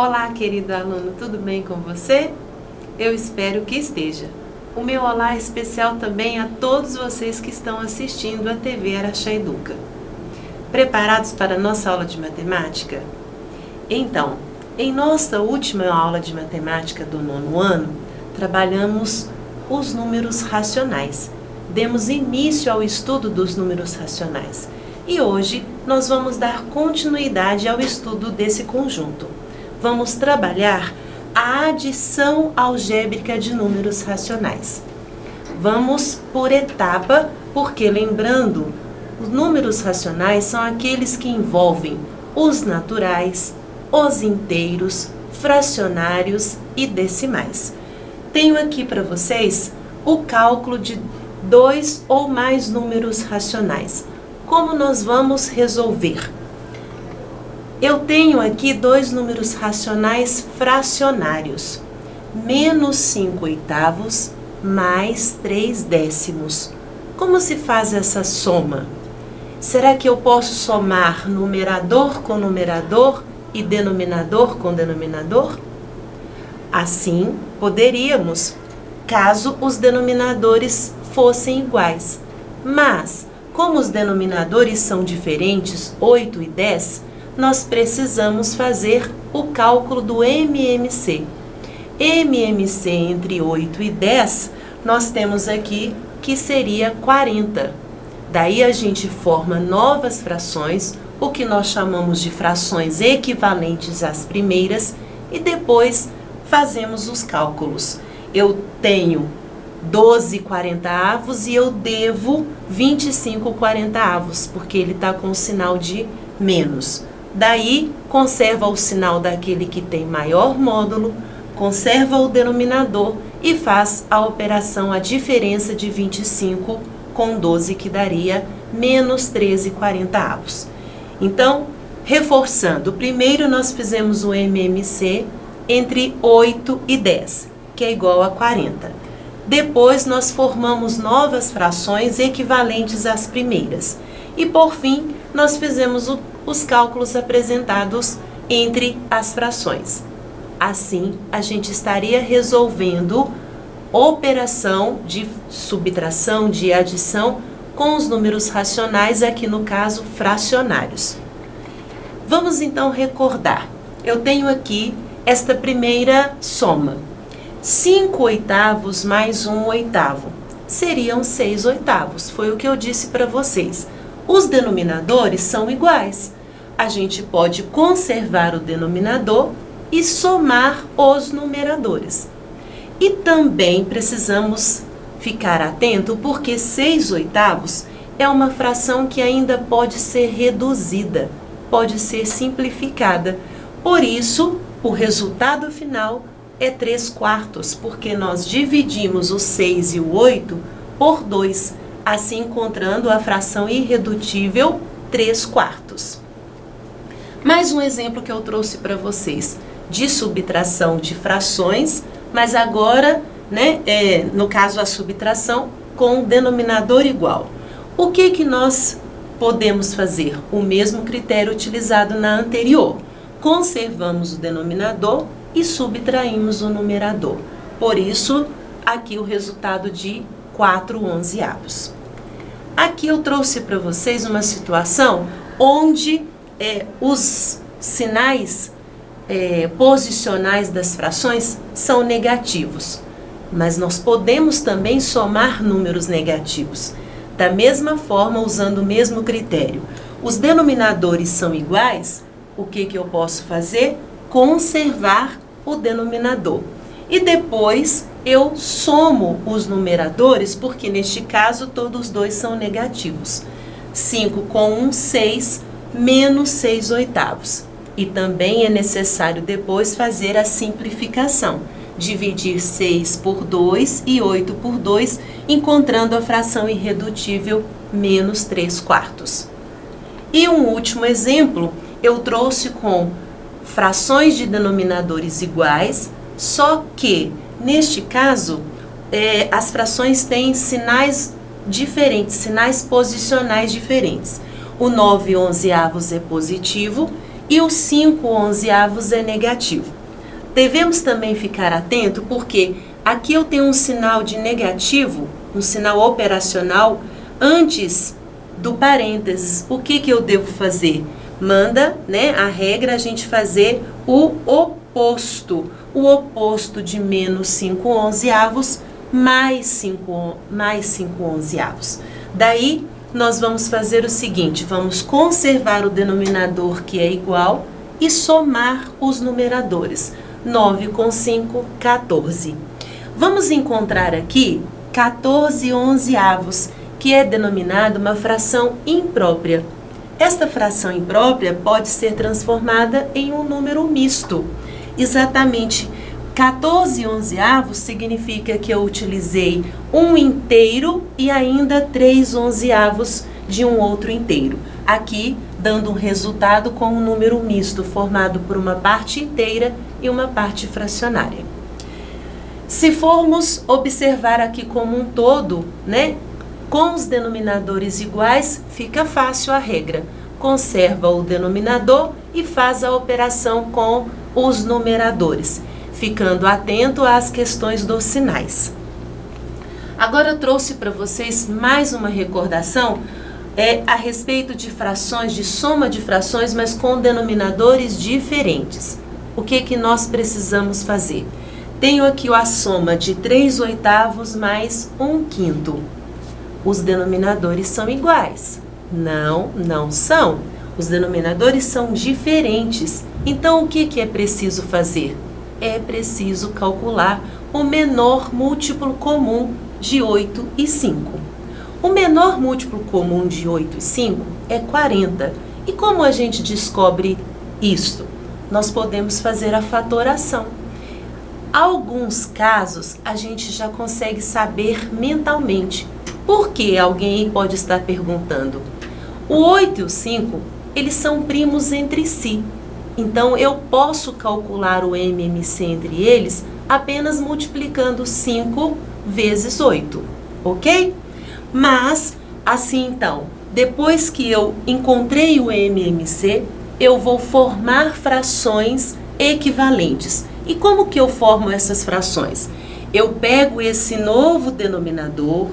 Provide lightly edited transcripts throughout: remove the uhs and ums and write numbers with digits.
Olá, querido aluno, tudo bem com você? Eu espero que esteja. O meu olá é especial também a todos vocês que estão assistindo a TV Araxá Educa. Preparados para a nossa aula de matemática? Então, em nossa última aula de matemática do 9º ano, trabalhamos os números racionais. Demos início ao estudo dos números racionais. E hoje nós vamos dar continuidade ao estudo desse conjunto. Vamos trabalhar a adição algébrica de números racionais. Vamos por etapa, porque lembrando, os números racionais são aqueles que envolvem os naturais, os inteiros, fracionários e decimais. Tenho aqui para vocês o cálculo de 2 ou mais números racionais. Como nós vamos resolver? Eu tenho aqui 2 números racionais fracionários. Menos 5 oitavos mais 3 décimos. Como se faz essa soma? Será que eu posso somar numerador com numerador e denominador com denominador? Assim, poderíamos, caso os denominadores fossem iguais. Mas, como os denominadores são diferentes, 8 e 10, nós precisamos fazer o cálculo do MMC. MMC entre 8 e 10, nós temos aqui que seria 40. Daí a gente forma novas frações, o que nós chamamos de frações equivalentes às primeiras, e depois fazemos os cálculos. Eu tenho 12 40avos e eu devo 25 40avos, porque ele está com o sinal de menos. Daí, conserva o sinal daquele que tem maior módulo, conserva o denominador e faz a operação, a diferença de 25 com 12, que daria menos 13 40avos. Então, reforçando, primeiro nós fizemos o MMC entre 8 e 10, que é igual a 40. Depois, nós formamos novas frações equivalentes às primeiras. E, por fim, nós fizemos os cálculos apresentados entre as frações. Assim, a gente estaria resolvendo operação de subtração, de adição, com os números racionais, aqui no caso, fracionários. Vamos, então, recordar. Eu tenho aqui esta primeira soma. 5 oitavos mais 1 oitavo seriam 6 oitavos, foi o que eu disse para vocês. Os denominadores são iguais. A gente pode conservar o denominador e somar os numeradores. E também precisamos ficar atento, porque 6 oitavos é uma fração que ainda pode ser reduzida, pode ser simplificada. Por isso, o resultado final é 3 quartos, porque nós dividimos o 6 e o 8 por 2, assim encontrando a fração irredutível 3 quartos. Mais um exemplo que eu trouxe para vocês de subtração de frações, mas agora, no caso a subtração com o denominador igual. O que nós podemos fazer? O mesmo critério utilizado na anterior. Conservamos o denominador e subtraímos o numerador. Por isso, aqui o resultado de 4 onzeavos. Aqui eu trouxe para vocês uma situação onde os sinais posicionais das frações são negativos. Mas nós podemos também somar números negativos. Da mesma forma, usando o mesmo critério. Os denominadores são iguais, o que eu posso fazer? Conservar o denominador. E depois eu somo os numeradores, porque neste caso todos dois são negativos. 5 com 1, 6, menos 6 oitavos. E também é necessário depois fazer a simplificação. Dividir 6 por 2 e 8 por 2, encontrando a fração irredutível menos 3 quartos. E um último exemplo, eu trouxe com frações de denominadores iguais, só que, neste caso, as frações têm sinais diferentes, sinais posicionais diferentes. O 9 onzeavos é positivo e o 5/11 é negativo. Devemos também ficar atento porque aqui eu tenho um sinal de negativo, um sinal operacional, antes do parênteses. O que eu devo fazer? Manda, né, a regra a gente fazer o oposto. O oposto de menos 5/11 mais 5/11. Daí, nós vamos fazer o seguinte, vamos conservar o denominador que é igual e somar os numeradores. 9 com 5, 14. Vamos encontrar aqui 14/11, que é denominada uma fração imprópria. Esta fração imprópria pode ser transformada em um número misto. Exatamente, 14/11 significa que eu utilizei um inteiro e ainda 3/11 de um outro inteiro. Aqui, dando um resultado com um número misto formado por uma parte inteira e uma parte fracionária. Se formos observar aqui como um todo, né? Com os denominadores iguais, fica fácil a regra. Conserva o denominador e faz a operação com os numeradores, ficando atento às questões dos sinais. Agora eu trouxe para vocês mais uma recordação a respeito de frações, de soma de frações, mas com denominadores diferentes. O que nós precisamos fazer? Tenho aqui a soma de 3/8 mais 1/5. Os denominadores são iguais? Não, não são. Os denominadores são diferentes. Então, o que é preciso fazer? É preciso calcular o menor múltiplo comum de 8 e 5. O menor múltiplo comum de 8 e 5 é 40. E como a gente descobre isto? Nós podemos fazer a fatoração. Alguns casos a gente já consegue saber mentalmente. Por que alguém pode estar perguntando? O 8 e o 5, eles são primos entre si. Então, eu posso calcular o MMC entre eles apenas multiplicando 5 vezes 8, ok? Mas, assim então, depois que eu encontrei o MMC, eu vou formar frações equivalentes. E como que eu formo essas frações? Eu pego esse novo denominador,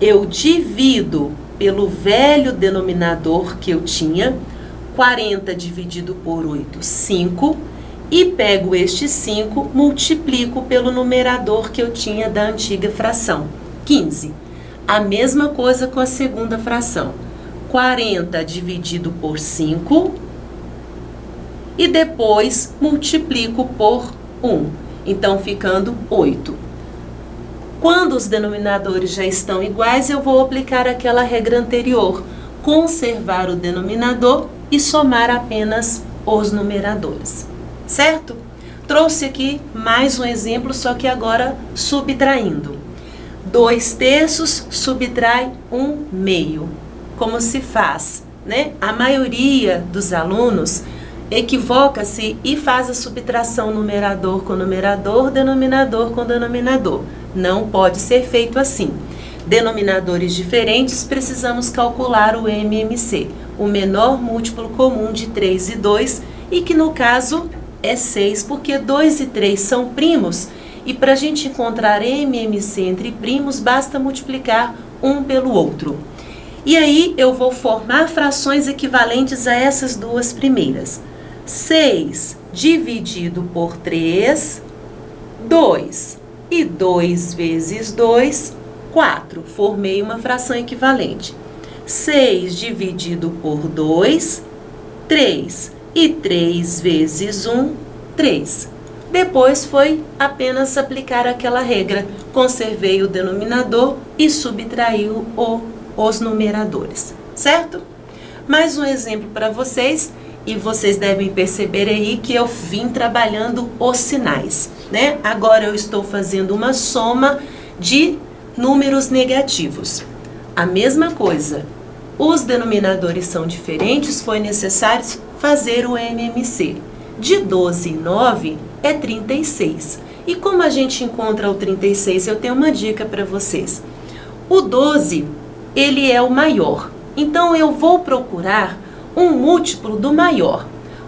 eu divido pelo velho denominador que eu tinha, 40 dividido por 8, 5, e pego este 5, multiplico pelo numerador que eu tinha da antiga fração, 15. A mesma coisa com a segunda fração, 40 dividido por 5, e depois multiplico por 1, então ficando 8. Quando os denominadores já estão iguais, eu vou aplicar aquela regra anterior, conservar o denominador e somar apenas os numeradores, certo? Trouxe aqui mais um exemplo, só que agora subtraindo. 2/3 subtrai 1/2. Como se faz, né? A maioria dos alunos equivoca-se e faz a subtração numerador com numerador, denominador com denominador. Não pode ser feito assim. Denominadores diferentes, precisamos calcular o MMC, o menor múltiplo comum de 3 e 2, e que no caso é 6, porque 2 e 3 são primos, e para a gente encontrar MMC entre primos, basta multiplicar um pelo outro. E aí eu vou formar frações equivalentes a essas duas primeiras. 6 dividido por 3, 2. E 2 vezes 2, 4. Formei uma fração equivalente. 6 dividido por 2, 3. E 3 vezes 1, 3. Depois foi apenas aplicar aquela regra. Conservei o denominador e subtraí os numeradores. Certo? Mais um exemplo para vocês. E vocês devem perceber aí que eu vim trabalhando os sinais, né? Agora eu estou fazendo uma soma de números negativos. A mesma coisa, os denominadores são diferentes, foi necessário fazer o MMC. De 12 e 9 é 36. E como a gente encontra o 36? Eu tenho uma dica para vocês. O 12, ele é o maior. Então eu vou procurar um múltiplo do maior.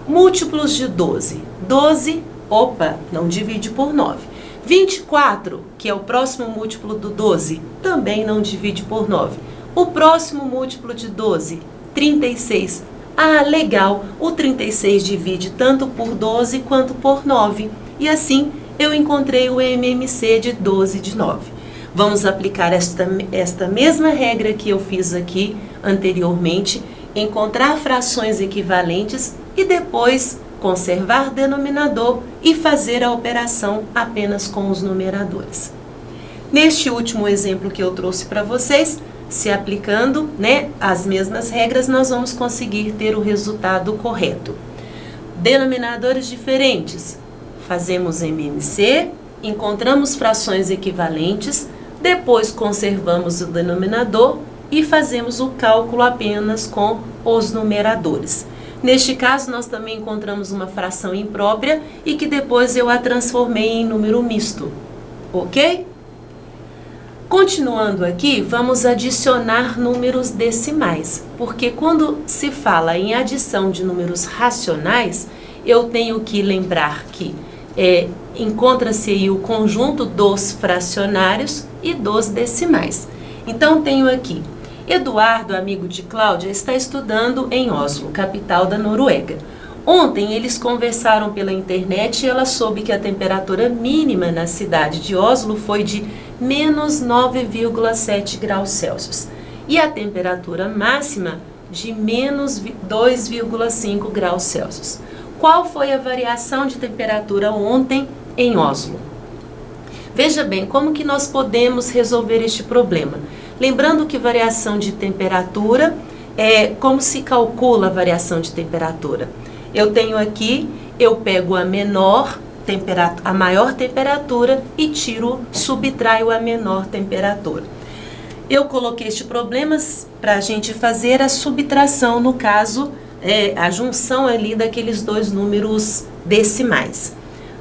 Múltiplos de 12. 12, opa, não divide por 9. 24, que é o próximo múltiplo do 12, também não divide por 9. O próximo múltiplo de 12, 36. Ah, legal, o 36 divide tanto por 12 quanto por 9. E assim, eu encontrei o MMC de 12 de 9. Vamos aplicar esta mesma regra que eu fiz aqui anteriormente, encontrar frações equivalentes e depois conservar denominador e fazer a operação apenas com os numeradores. Neste último exemplo que eu trouxe para vocês, se aplicando, as mesmas regras, nós vamos conseguir ter o resultado correto. Denominadores diferentes, fazemos MMC, encontramos frações equivalentes, depois conservamos o denominador e fazemos o cálculo apenas com os numeradores. Neste caso, nós também encontramos uma fração imprópria e que depois eu a transformei em número misto, ok? Continuando aqui, vamos adicionar números decimais, porque quando se fala em adição de números racionais, eu tenho que lembrar que encontra-se aí o conjunto dos fracionários e dos decimais. Então, tenho aqui, Eduardo, amigo de Cláudia, está estudando em Oslo, capital da Noruega. Ontem eles conversaram pela internet e ela soube que a temperatura mínima na cidade de Oslo foi de menos 9,7 graus Celsius e a temperatura máxima de menos 2,5 graus Celsius. Qual foi a variação de temperatura ontem em Oslo? Veja bem, como que nós podemos resolver este problema? Lembrando que variação de temperatura como se calcula a variação de temperatura? Eu tenho aqui, eu pego a maior temperatura e subtraio a menor temperatura. Eu coloquei este problema para a gente fazer a subtração, no caso, a junção ali daqueles dois números decimais.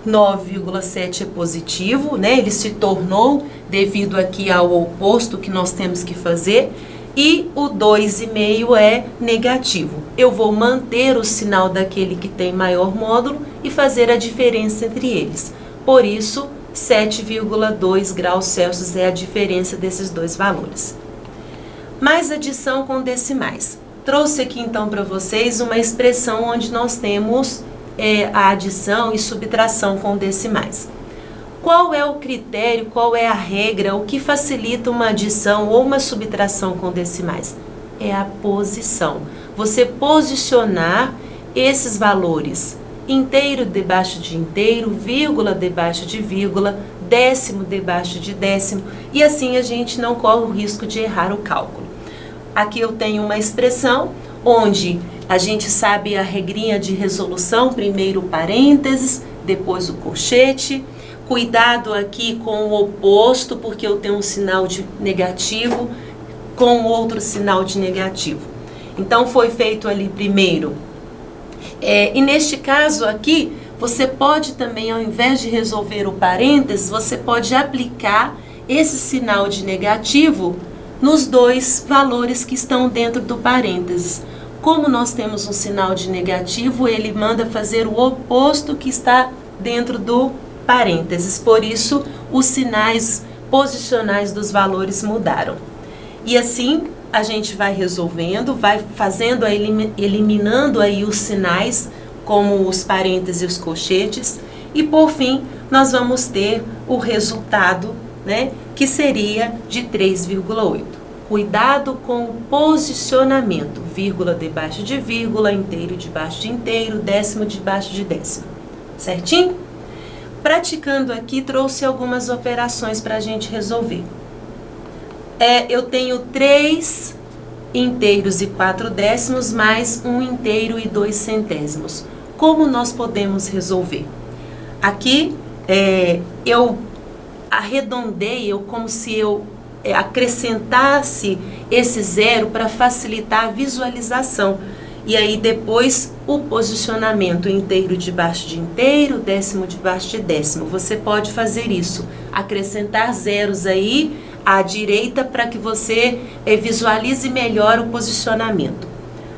9,7 é positivo, ele se tornou devido aqui ao oposto que nós temos que fazer, e o 2,5 é negativo. Eu vou manter o sinal daquele que tem maior módulo e fazer a diferença entre eles. Por isso, 7,2 graus Celsius é a diferença desses dois valores. Mais adição com decimais. Trouxe aqui então para vocês uma expressão onde nós temos a adição e subtração com decimais. Qual é o critério, qual é a regra, o que facilita uma adição ou uma subtração com decimais? É a posição. Você posicionar esses valores, inteiro debaixo de inteiro, vírgula debaixo de vírgula, décimo debaixo de décimo, e assim a gente não corre o risco de errar o cálculo. Aqui eu tenho uma expressão onde a gente sabe a regrinha de resolução, primeiro parênteses, depois o colchete. Cuidado aqui com o oposto, porque eu tenho um sinal de negativo com outro sinal de negativo. Então, foi feito ali primeiro. E neste caso aqui, você pode também, ao invés de resolver o parênteses, você pode aplicar esse sinal de negativo nos dois valores que estão dentro do parênteses. Como nós temos um sinal de negativo, ele manda fazer o oposto que está dentro do parênteses. Por isso, os sinais posicionais dos valores mudaram. E assim, a gente vai resolvendo, vai fazendo, eliminando aí os sinais, como os parênteses e os colchetes. E, por fim, nós vamos ter o resultado, que seria de 3,8. Cuidado com o posicionamento, vírgula debaixo de vírgula, inteiro debaixo de inteiro, décimo debaixo de décimo. Certinho? Praticando aqui, trouxe algumas operações para a gente resolver. Eu tenho 3 inteiros e 4 décimos, mais 1 inteiro e 2 centésimos. Como nós podemos resolver? Aqui, eu arredondei, como se eu acrescentasse esse zero para facilitar a visualização. E aí depois o posicionamento inteiro debaixo de inteiro, décimo debaixo de décimo. Você pode fazer isso, acrescentar zeros aí à direita para que você visualize melhor o posicionamento.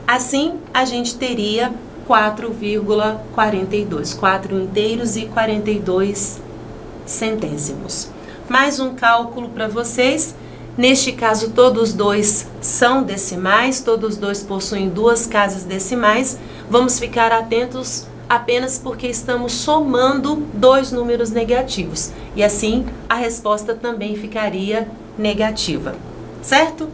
Assim, a gente teria 4,42, 4 inteiros e 42 centésimos. Mais um cálculo para vocês. Neste caso, todos dois são decimais, todos dois possuem duas casas decimais. Vamos ficar atentos apenas porque estamos somando dois números negativos. E assim, a resposta também ficaria negativa, certo?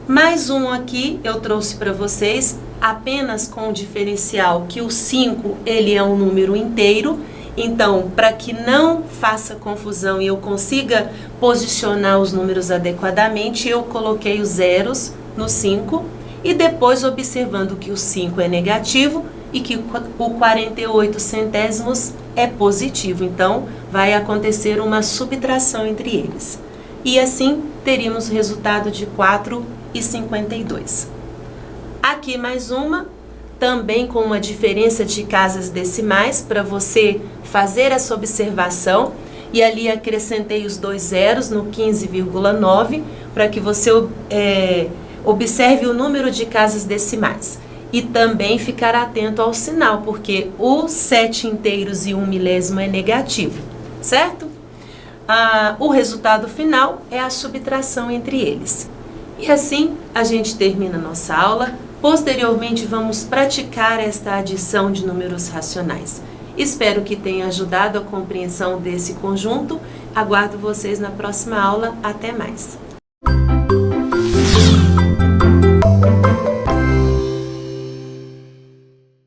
Mais um aqui eu trouxe para vocês, apenas com o diferencial que o 5, ele é um número inteiro. Então, para que não faça confusão e eu consiga posicionar os números adequadamente, eu coloquei os zeros no 5 e depois observando que o 5 é negativo e que o 48 centésimos é positivo. Então, vai acontecer uma subtração entre eles. E assim, teríamos o resultado de 4,52. Aqui mais uma. Também com uma diferença de casas decimais, para você fazer essa observação. E ali acrescentei os dois zeros no 15,9, para que você observe o número de casas decimais. E também ficar atento ao sinal, porque o 7 inteiros e 1 milésimo é negativo, certo? O resultado final é a subtração entre eles. E assim a gente termina a nossa aula. Posteriormente, vamos praticar esta adição de números racionais. Espero que tenha ajudado a compreensão desse conjunto. Aguardo vocês na próxima aula. Até mais!